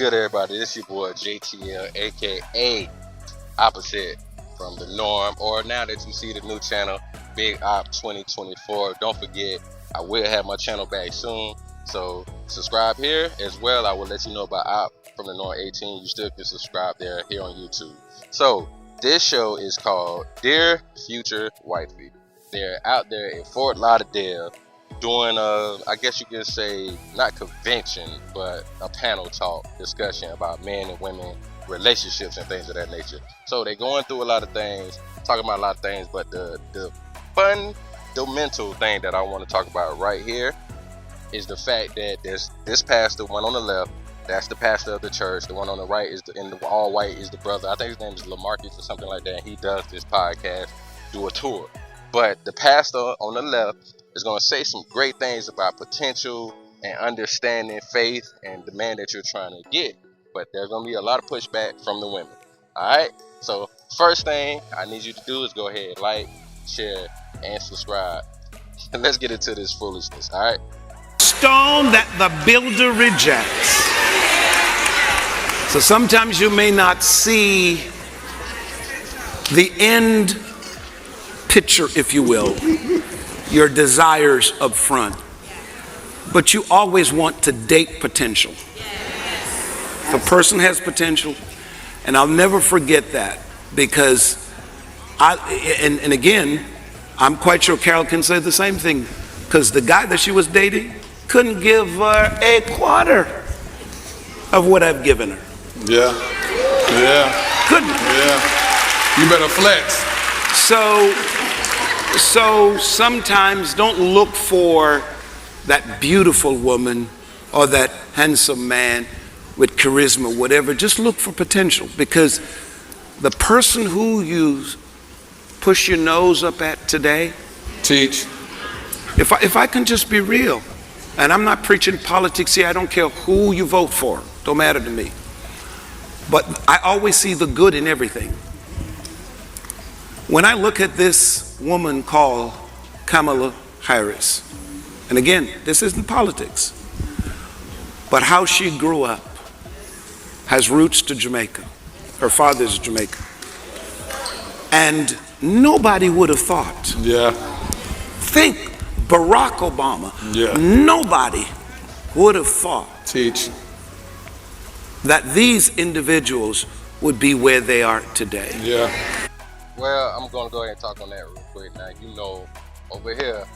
good, everybody? This your boy JTL, aka Opposite from the Norm, or now that you see the new channel, Big Op 2024. Don't forget, I will have my channel back soon, so subscribe here as well. I will let you know about Op from the Norm 18. You still can subscribe there here on YouTube. So this show is called Dear Future Wifey. They're out there in Fort Lauderdale doing I guess you can say not convention, but a panel talk discussion about men and women relationships and things of that nature. So they're going through a lot of things, talking about a lot of things, but the fundamental thing that I want to talk about right here is the fact that there's this pastor, one on the left, that's the pastor of the church. The one on the right is in the all white is the brother. I think his name is Lamarcus or something like that. And he does this podcast, do a tour. But the pastor on the left is going to say some great things about potential and understanding faith and the man that you're trying to get. But there's going to be a lot of pushback from the women. All right? So first thing I need you to do is go ahead, like, share, and subscribe. And let's get into this foolishness. All right? Stone that the builder rejects. So sometimes you may not see the end picture, if you will, your desires up front, but you always want to date potential. The person has potential, and I'll never forget that, because and again, I'm quite sure Carol can say the same thing, because the guy that she was dating couldn't give her a quarter of what I've given her. Yeah. Couldn't. Yeah. You better flex. So sometimes don't look for that beautiful woman or that handsome man with charisma, whatever. Just look for potential, because the person who you push your nose up at today, Teach. if I can just be real, and I'm not preaching politics here, I don't care who you vote for, don't matter to me. But I always see the good in everything. When I look at this woman called Kamala Harris, and again, this isn't politics, but how she grew up, has roots to Jamaica. Her father's Jamaican. And nobody would have thought. Yeah. Think Barack Obama. Yeah. Nobody would have thought Teach. that these individuals would be where they are today. Yeah. Well, I'm going to go ahead and talk on that real quick. Now, you know, over here,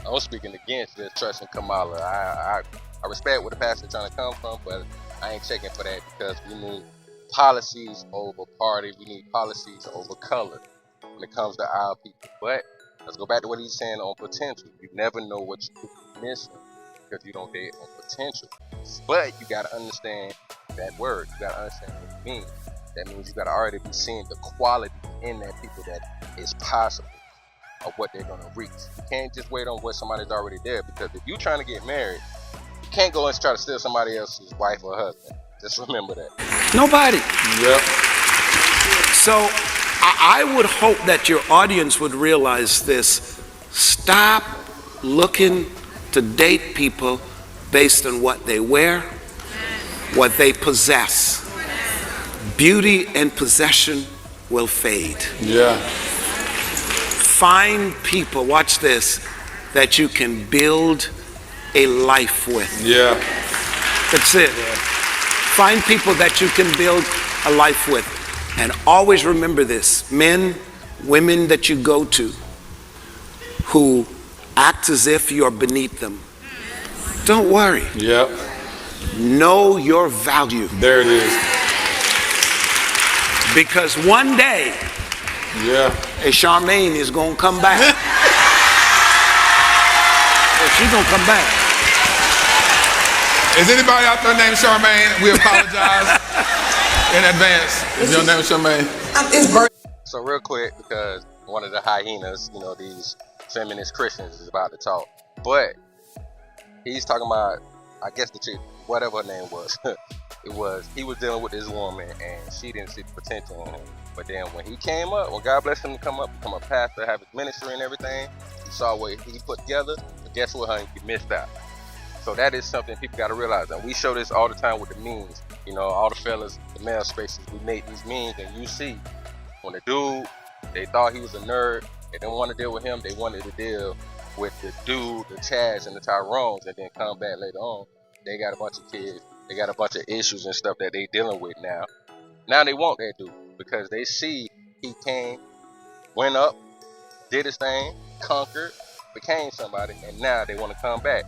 I'm speaking against this trusting Kamala. I respect where the pastor trying to come from, but I ain't checking for that, because we need policies over party. We need policies over color when it comes to our people. But let's go back to what he's saying on potential. You never know what you're missing because you don't date on potential. But you got to understand that word. You got to understand what it means. That means you got to already be seeing the quality in that people that is possible of what they're going to reach. You can't just wait on what somebody's already there, because if you're trying to get married, you can't go and try to steal somebody else's wife or husband. Just remember that. Nobody. Yep. So I would hope that your audience would realize this. Stop looking to date people based on what they wear, what they possess. Beauty and possession will fade. Yeah. Find people, watch this, that you can build a life with. Yeah. That's it. Find people that you can build a life with. And always remember this, men, women that you go to who act as if you're beneath them, don't worry. Yep. Know your value. There it is. Because one day, Yeah. a Charmaine is going to come back. She's going to come back. Is anybody out there named Charmaine? We apologize in advance. Is your name Charmaine? So real quick, because one of the hyenas, you know, these feminist Christians is about to talk. But he's talking about, I guess the chick, whatever her name was, he was dealing with this woman and she didn't see the potential in him. But then when he came up, when God blessed him to come up, become a pastor, have his ministry and everything, he saw what he put together. But guess what, honey? You missed out. So that is something people got to realize. And we show this all the time with the memes. You know, all the fellas, the male spaces, we make these memes, and you see when the dude, they thought he was a nerd, they didn't want to deal with him, they wanted to deal with the dude, the Chads and the Tyrones, and then come back later on. They got a bunch of kids, they got a bunch of issues and stuff that they dealing with now. Now they want that dude because they see he came, went up, did his thing, conquered, became somebody, and now they want to come back.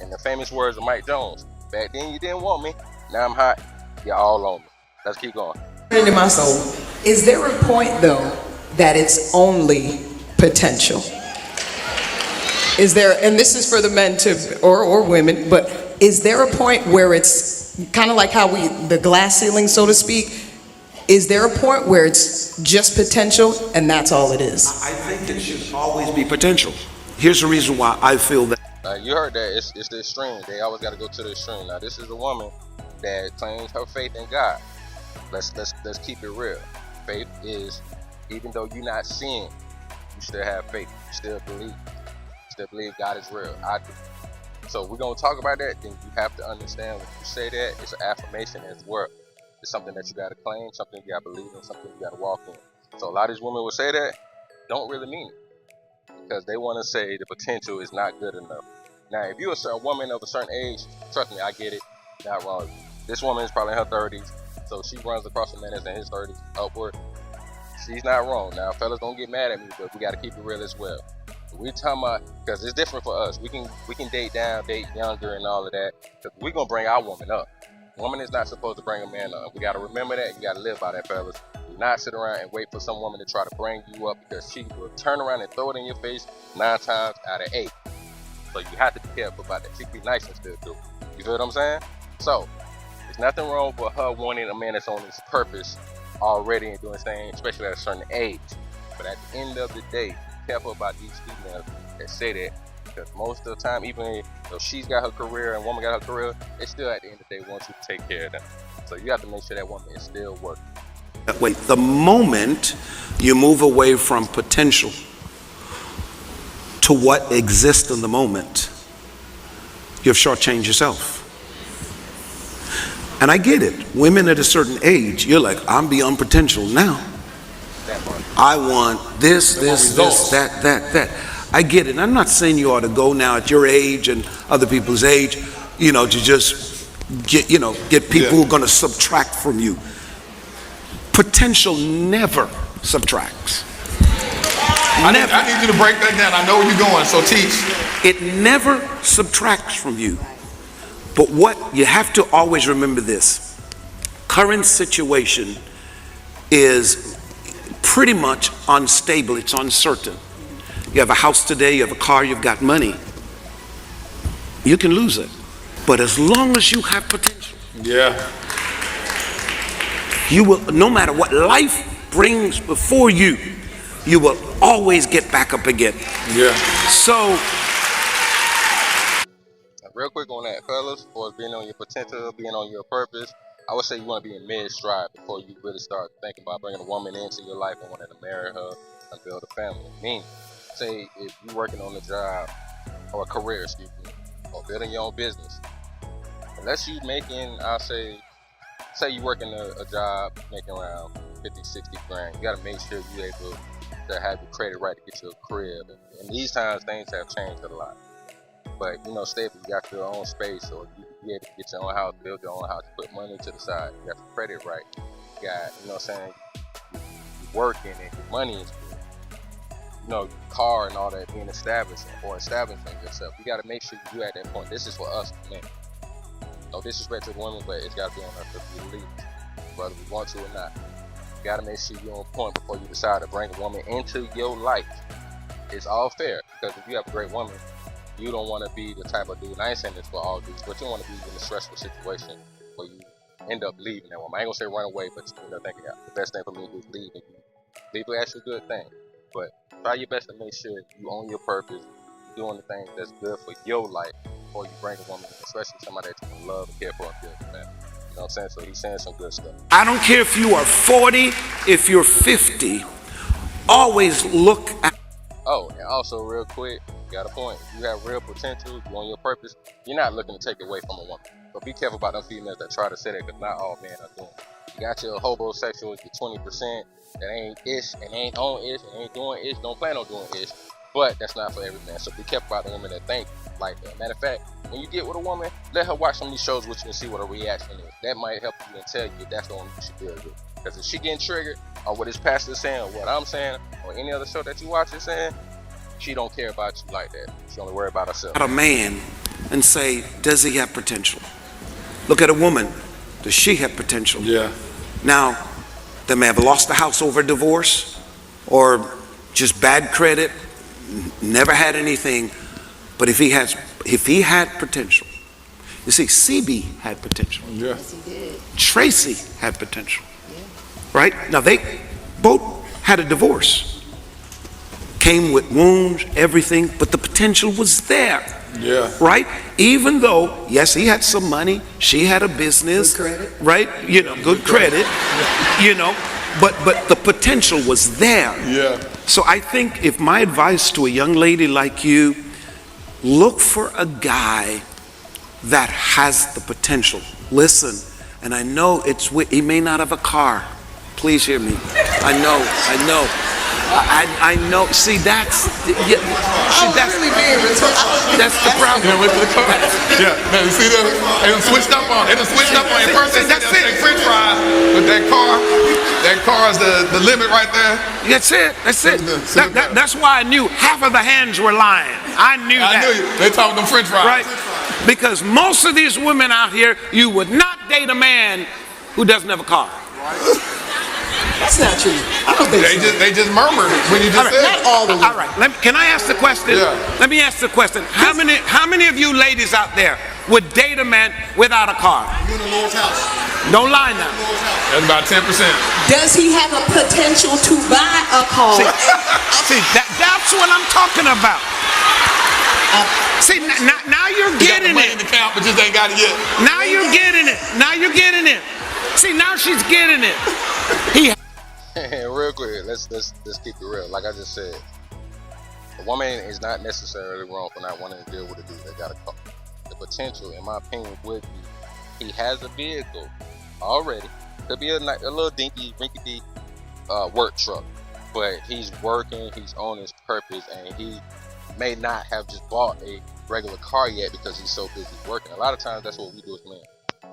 In the famous words of Mike Jones, back then you didn't want me, now I'm hot, you're all on me. Let's keep going. Into my soul. Is there a point though that it's only potential? Is there, and this is for the men to, or women, but is there a point where it's kind of like how the glass ceiling, so to speak? Is there a point where it's just potential and that's all it is? I think it should always be potential. Here's the reason why I feel that. You heard that, it's the extreme. They always got to go to the extreme. Now this is a woman that claims her faith in God. Let's keep it real. Faith is, even though you're not seeing, you still have faith. You still believe. You still believe God is real. I do. So we're gonna talk about that. Then you have to understand when you say that, it's an affirmation as well. It's something that you gotta claim, something you gotta believe in, something you gotta walk in. So a lot of these women will say that, don't really mean it. Because they want to say the potential is not good enough. Now, if you're a woman of a certain age, trust me, I get it. Not wrong. This woman is probably in her 30s, so she runs across a man that's in his 30s upward. She's not wrong. Now, fellas, don't get mad at me, but we got to keep it real as well. We're talking about, because it's different for us. We can date down, date younger, and all of that. Because we're gonna bring our woman up. Woman is not supposed to bring a man up. We got to remember that. You got to live by that, fellas. Do not sit around and wait for some woman to try to bring you up, because she will turn around and throw it in your face 9 times out of 8. So you have to be careful about that. She can be nice and still do it. You feel what I'm saying? So there's nothing wrong with her wanting a man that's on his purpose already and doing things, especially at a certain age. But at the end of the day, be careful about these females that say that, because most of the time, even though she's got her career and woman got her career, they still at the end of the day want you to take care of them. So you have to make sure that woman is still working. Wait, the moment you move away from potential to what exists in the moment, you've shortchanged yourself. And I get it. Women at a certain age, you're like, I'm beyond potential now. I want this, that. I get it. I'm not saying you ought to go now at your age and other people's age, to just get people who are going to subtract from you. Potential never subtracts. I need you to break that down. I know where you're going, so teach. It never subtracts from you. But what you have to always remember this. Current situation is pretty much unstable. It's uncertain. You have a house today, you have a car, you've got money. You can lose it. But as long as you have potential, you will, no matter what life brings before you, you will always get back up again. So, real quick on that, fellas, for being on your potential, being on your purpose, I would say you want to be in mid-stride before you really start thinking about bringing a woman into your life and wanting to marry her and build a family. Meaning, say if you're working on a job or a career, or building your own business, unless you making, I'll say you're working a job making around 50, 60 grand, you got to make sure you're able to have your credit right to get you a crib. And these times, things have changed a lot. But, stay if you got your own space, or you be able to get your own house, build your own house, put money to the side, you got your credit right, you got, you're working and your money is good. Your car and all that being established or establishing yourself. You got to make sure you at that point. This is for us men. No disrespect to the women, but it's got to be on us to be leaders, whether we want to or not. You got to make sure you're on point before you decide to bring a woman into your life. It's all fair, because if you have a great woman, you don't want to be the type of dude, I ain't saying this for all dudes, but you want to be in a stressful situation where you end up leaving that woman. I ain't gonna say run away, but you end up thinking the best thing for me to do is leave, and leave is actually a good thing. But try your best to make sure you own your purpose, you're doing the things that's good for your life before you bring a woman, especially somebody that you can love and care for and build a family. You know what I'm saying? So he's saying some good stuff. I don't care if you are 40, if you're 50, always look at. Oh, and also real quick, You got a point. If you have real potential, you on your purpose, you're not looking to take it away from a woman. But be careful about them females that try to say that, because not all men are doing it. You got your homosexuals, your 20% that ain't ish and ain't on ish and ain't doing ish, don't plan on doing ish. But that's not for every man. So be careful about the women that think like that. Matter of fact, when you get with a woman, let her watch some of these shows with you and see what her reaction is. That might help you and tell you if that's the one you should deal with. Because if she getting triggered on what his pastor is saying, or what I'm saying, or any other show that you watch is saying, she don't care about you like that. She only worry about herself. At a man and say, does he have potential? Look at a woman. Does she have potential? Yeah. Now, they may have lost the house over divorce, or just bad credit, never had anything. But if he had potential, you see, CB had potential. Yeah. Yes, he did. Tracy had potential. Right? Now they both had a divorce. Came with wounds, everything, but the potential was there. Yeah. Right? Even though, yes, he had some money, she had a business. Good credit. Right? You know, good credit. You know, but the potential was there. Yeah. So I think if my advice to a young lady like you, look for a guy that has the potential. Listen, and I know he may not have a car. Please hear me. I know. I know. See, that's yeah, that's really being rhetorical. that's the problem. Yeah, went to the car. Yeah, now you see that? They done switched up on. They done switched up on. At first they said That's they'll it. take French fries, but that car is the limit right there. That's it. See, That's why I knew half of the hands were lying. I knew I that. knew you. They talking them French fries. Right? Because most of these women out here, you would not date a man who doesn't have a car. That's not true. I don't think so. They just murmured when you just said. Not all the way. All right. Can I ask the question? Yeah. Let me ask the question. How many of you ladies out there would date a man without a car? You in the Lord's house. Don't lie now. That's about 10%. Does he have a potential to buy a car? See, that's what I'm talking about. See, now you're He got the getting money in it. the account, but just ain't got it yet. Now you're getting it. See, now she's getting it. Real quick, let's keep it real. Like I just said, a woman is not necessarily wrong for not wanting to deal with a dude that got a car. The potential, in my opinion, would be he has a vehicle already. Could be a little dinky, rinky-dink work truck, but he's working, he's on his purpose, and he may not have just bought a regular car yet because he's so busy working. A lot of times, that's what we do as men.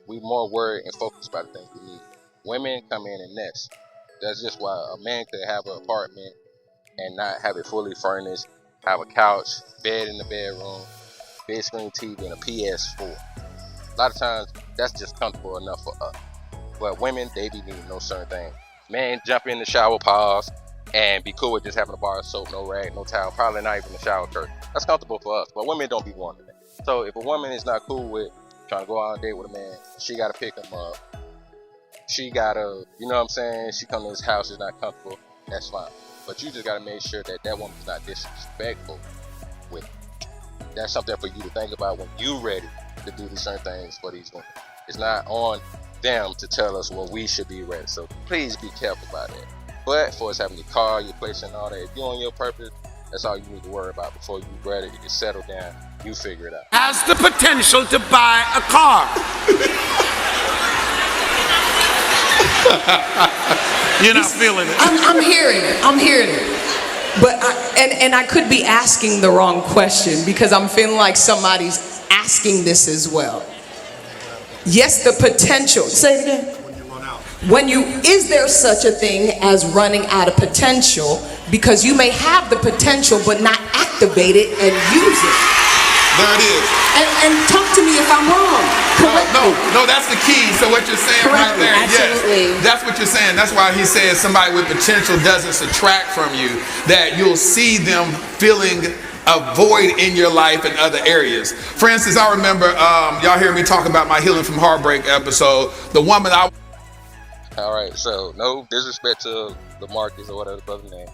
We more worried and focused about the things we need. Women come in and nest. That's just why a man could have an apartment and not have it fully furnished, have a couch, bed in the bedroom, big screen TV, and a PS4. A lot of times, that's just comfortable enough for us. But women, they be needing no certain things. Men jump in the shower, pause, and be cool with just having a bar of soap, no rag, no towel, probably not even a shower curtain. That's comfortable for us, but women don't be wanting that. So if a woman is not cool with trying to go out on a date with a man, she got to pick him up. She gotta, you know what I'm saying? She come to his house, is not comfortable. That's fine. But you just gotta make sure that that woman's not disrespectful with you. That's something for you to think about when you ready to do these certain things for these women. It's not on them to tell us what we should be ready. So please be careful about that. But for us having your car, your place, and all that, if you're on your purpose, that's all you need to worry about before you ready to get settled down. You figure it out. Has the potential to buy a car. You're not feeling it. I'm hearing it. But I could be asking the wrong question because I'm feeling like somebody's asking this as well. Yes, the potential. Say it again. When you run out. Is there such a thing as running out of potential? Because you may have the potential but not activate it and use it. There it is. And talk to me if I'm wrong. Correct me. No, that's the key. So what you're saying right Correct me. there, Absolutely. yes, that's what you're saying. That's why he says somebody with potential doesn't subtract from you. That you'll see them filling a void in your life in other areas. For instance, I remember y'all hear me talk about my Healing from Heartbreak episode. The woman I. All right, so no disrespect to LaMarcus or whatever the brother's name,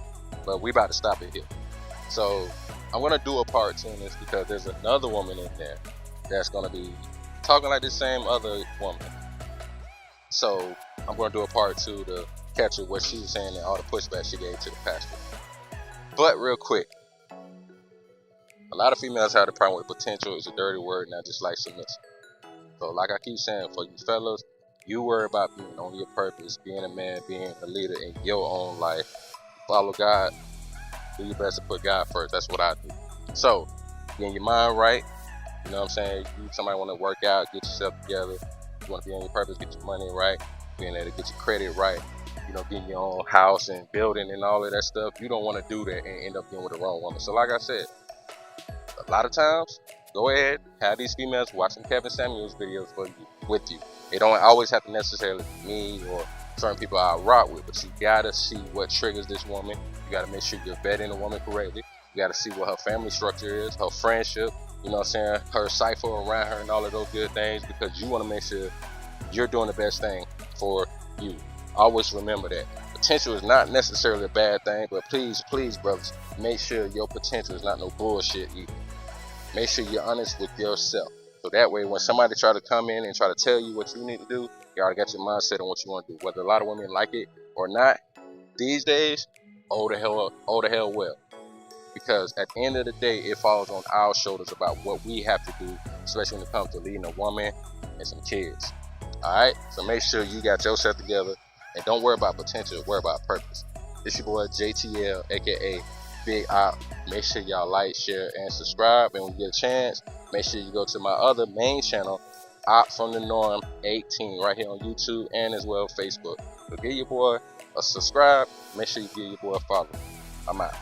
but we about to stop it here. So I'm gonna do a part 2 in this because there's another woman in there that's gonna be talking like the same other woman. So I'm gonna do a part 2 to catch her what she was saying and all the pushback she gave to the pastor. But real quick, A lot of females have the problem with potential. It's a dirty word, not just like submission. So like I keep saying, for you fellas, you worry about being on your purpose, being a man, being a leader in your own life. Follow God. Do your best to put God first. That's what I do. So, getting your mind right. You know what I'm saying? You somebody want to work out, get yourself together. You want to be on your purpose, get your money right, being able to get your credit right. You know, getting your own house and building and all of that stuff. You don't want to do that and end up being with the wrong woman. So like I said, a lot of times, go ahead, have these females watching Kevin Samuels videos with you. It don't always have to necessarily be me or certain people I rock with, but you gotta see what triggers this woman. You gotta make sure you're vetting the woman correctly. You gotta see what her family structure is, her friendship, you know what I'm saying, her cipher around her and all of those good things, because you wanna make sure you're doing the best thing for you. Always remember that. Potential is not necessarily a bad thing, but please, please, brothers, make sure your potential is not no bullshit either. Make sure you're honest with yourself. So that way, when somebody try to come in and try to tell you what you need to do, you already got your mindset on what you want to do. Whether a lot of women like it or not, these days, oh the hell well. Because at the end of the day, it falls on our shoulders about what we have to do, especially when it comes to leading a woman and some kids. Alright? So make sure you got yourself together and don't worry about potential, worry about purpose. It's your boy JTL, aka Big Op. Make sure y'all like, share, and subscribe. And when you get a chance, make sure you go to my other main channel, Op from the Norm 18, right here on YouTube and as well Facebook. So give your boy a subscribe. Make sure you give your boy a follow. I'm out.